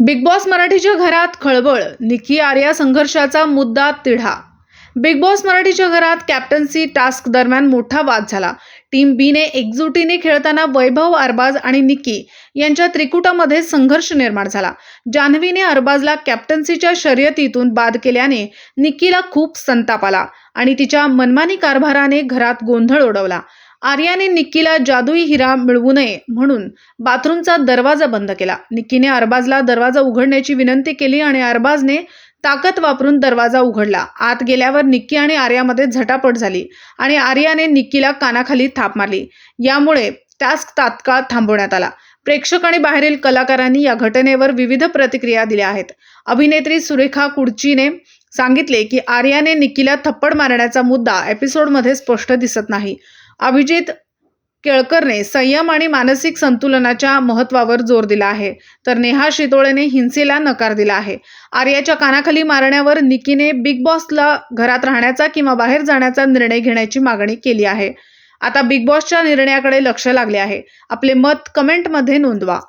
Big boss मराठीच्या घरात खळबळ, निकी आर्या संघर्षाचा मुद्दा तिढा. बिग बॉस मराठीच्या घरात कॅप्टन्सी टास्क दरम्यान मोठा वाद झाला. टीम बी ने एकजुटीने खेळताना वैभव, अरबाज आणि निकी यांच्या त्रिकुटामध्ये संघर्ष निर्माण झाला. जान्हवीने अरबाजला कॅप्टन्सीच्या शर्यतीतून बाद केल्याने निकीला खूप संताप आला आणि तिच्या मनमानी कारभाराने घरात गोंधळ उडवला. आर्याने निक्कीला जादुई हिरा मिळवू नये म्हणून बाथरूमचा दरवाजा बंद केला. निक्कीने अरबाजला दरवाजा उघडण्याची विनंती केली आणि अरबाजने ताकद वापरून दरवाजा उघडला. आत गेल्यावर निक्की आणि आर्यामध्ये झटापट झाली आणि आर्याने निक्कीला कानाखाली थाप मारली. यामुळे टास्क तात्काळ थांबवण्यात आला. प्रेक्षक आणि बाहेरील कलाकारांनी या घटनेवर विविध प्रतिक्रिया दिल्या आहेत. अभिनेत्री सुरेखा कुडचीने सांगितले की आर्याने निक्कीला थप्पड मारण्याचा मुद्दा एपिसोडमध्ये स्पष्ट दिसत नाही. अभिजित केळकरने संयम आणि मानसिक संतुलनाच्या महत्त्वावर जोर दिला आहे, तर नेहा शितोळेने हिंसेला नकार दिला आहे. आर्याच्या कानाखाली मारण्यावर निकीने बिग बॉसला घरात राहण्याचा किंवा बाहेर जाण्याचा निर्णय घेण्याची मागणी केली आहे. आता बिग बॉसच्या निर्णयाकडे लक्ष लागले आहे. आपले मत कमेंटमध्ये नोंदवा.